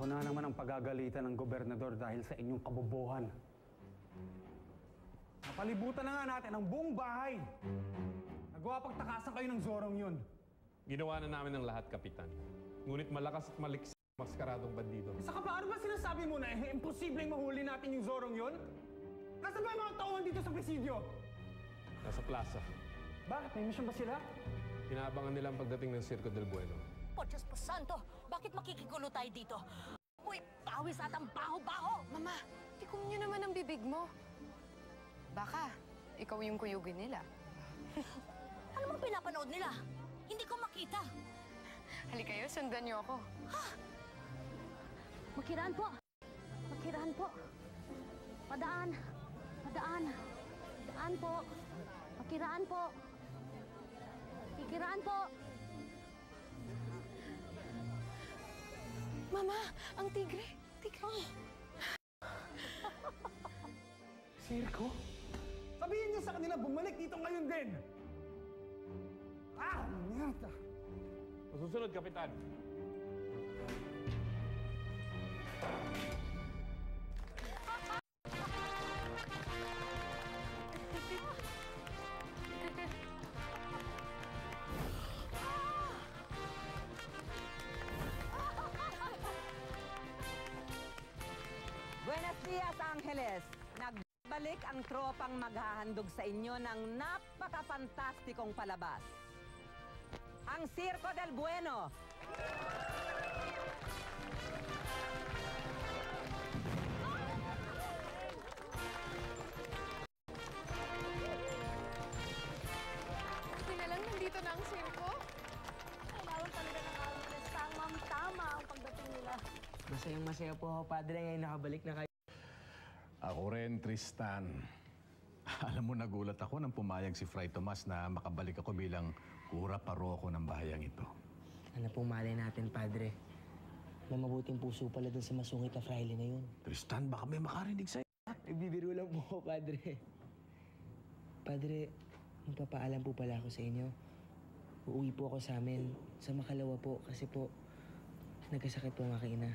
Ako na naman ang pagagalitan ng gobernador dahil sa inyong kabobohan. Napalibutan na nga natin ang buong bahay. Nagawa pagtakasan kayo ng Zorong yun. Ginawa na namin ang lahat, Kapitan. Ngunit malakas at maliksik ang maskaradong bandido. Saka paano ba sinasabi mo na imposibleng mahuli natin yung Zorong yun? Nasaan ba yung mga tauhan dito sa presidio? Nasa plaza. Bakit? May mission ba sila? Inaabangan nila ang pagdating ng Circo del Bueno. Po, Diyos po Santo, bakit makikigulo tayo dito? Uy, pawis at ang baho-baho! Mama, tikom niyo naman ang bibig mo. Baka, ikaw yung kuyugin nila. Ano bang pinapanood nila? Hindi ko makita. Halika kayo, sundan niyo ako. Ha? Makiraan po. Makiraan po. Padaan. Padaan. Daan po. Makiraan po. Kikiraan po. Mama, ang tigre. Tigre. Sirko? Sabihin niyo sa kanila, bumalik dito ngayon din! Ah! Mierda! Masusunod, Kapitan. Buenos dias, Angeles! Nagbalik ang tropang maghahandog sa inyo ng napaka-fantastikong palabas. Ang Circo del Bueno! Buti na lang nandito na ang sirko. Kailangan talaga ng Alvarez. Tamang-tama ang pagdating nila. Masayang-masaya po ako, Padre, ngayon nakabalik na kayo. Ako rin, Tristan. Alam mo, nagulat ako nang pumayag si Fray Tomas na makabalik ako bilang kura paroko ng bahayang ito. Ano pong malay natin, Padre? May mabuting puso pala dun sa masungit na fraile na yun. Tristan, baka may makarinig sa'yo. Nagbibiro lang po ako, Padre. Padre, magpapaalam po pala ako sa inyo. Uuwi po ako sa amin, sa Makalawa po, kasi po, nagkasakit po ang aking ina.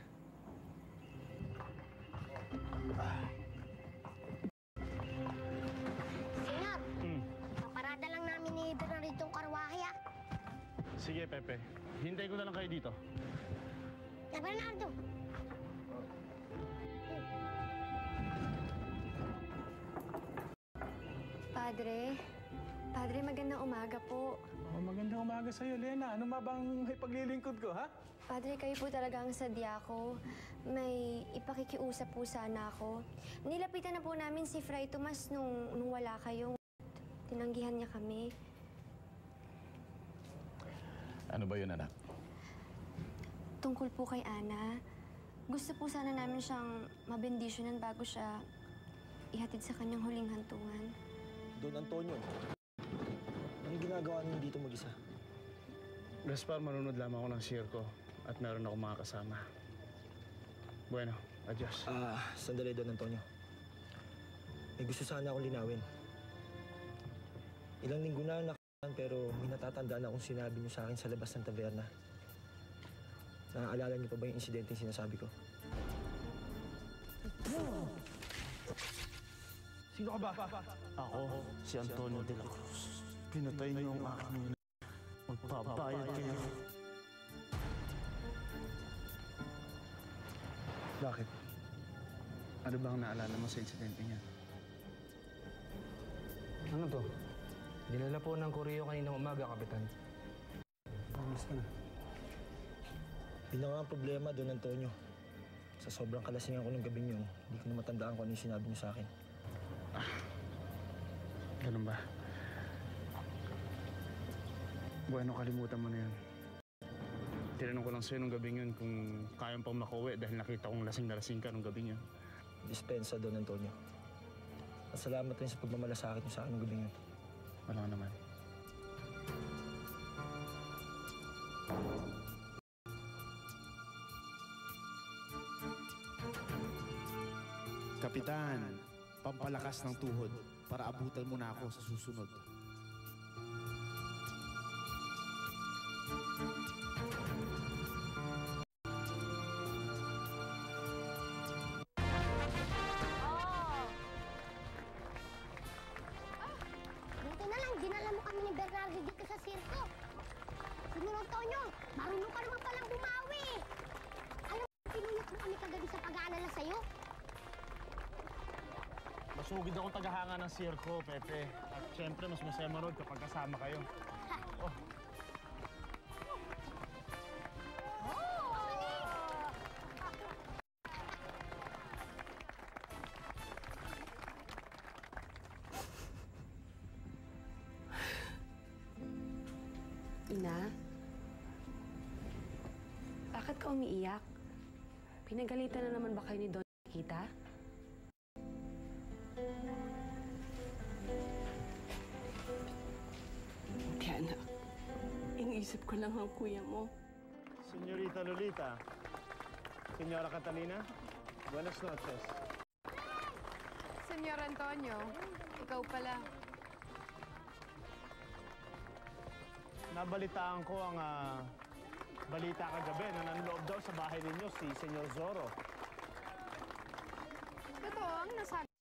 Sinap, paparada lang namin ni Bernardito karwahe, ah. Sige, Pepe. Hintay ko na lang kayo dito. Na Bernardo. Padre, magandang umaga po. Oh, magandang umaga sa'yo, Lena. Ano ba bang may paglilingkod ko, ha? Padre, kayo po talaga ang sadya ko. May ipakikiusap po sana ako. Nilapitan na po namin si Fray Tomas nung wala kayong tinanggihan niya kami. Ano ba yun, anak? Tungkol po kay Ana, gusto po sana namin siyang mabendisyonan bago siya ihatid sa kanyang huling hantungan. Don Antonio, anong ginagawa niyo dito mag-isa? Gaspar, manunod lamang ako ng sirko at meron ako mga kasama. Bueno, adios. Sandali, Don Antonio. May gusto sana akong linawin. Ilang linggo na nakaraan pero may natatandaan akong sinabi niyo sa akin sa labas ng taberna. Naaalala niyo pa ba yung insidente yung sinasabi ko? Sino ka ba? Ako, si Antonio de la Cruz. Pinatay niyo ang aking ina. Magbabayad kayo. Bakit? Ano bang naalala mo sa insidente niya? Ano to? Dinala po ng kuryo kaninang umaga, Kapitan. Promise ka na. Yun na nga ang problema, Don Antonio. Sa sobrang kalasingan ko ng gabi niyo, hindi ko na matandaan kung ano yung sinabi niyo sa akin. Ganun ba? Bueno, kalimutan mo na yan. Tinanong ko lang sa'yo nung gabing yun kung kayang pang makauwi dahil nakita kong lasing na lasing ka nung gabing yun. Dispensa, Don Antonio. At salamat rin sa pagmamalasakit niyo sa akin nung gabing yun. Wala naman. Kapitan, pampalakas ng tuhod para abutan mo na ako sa susunod. Bernardo dito sa sirko. Senyor Antonio, marunong ka naman palang bumawi eh. Alam mo, pinuyot mo kami kagabi sa pag-aalala sa'yo. Masugid akong tagahanga ng sirko, Pepe. At syempre, mas masaya manood kapag kasama kayo. Oh. Ina? Bakit ka umiiyak? Pinagalitan na naman ba kayo ni Don Kita? Hindi, anak. Iniisip ko lang ang kuya mo. Senyorita Lolita. Senyora Catalina. Buenas noches. Senyor Antonio, ikaw pala. Nabalitaan ko ang balita kagabi na nanloob daw sa bahay ninyo si Senyor Zorro. Totoo ang nasabi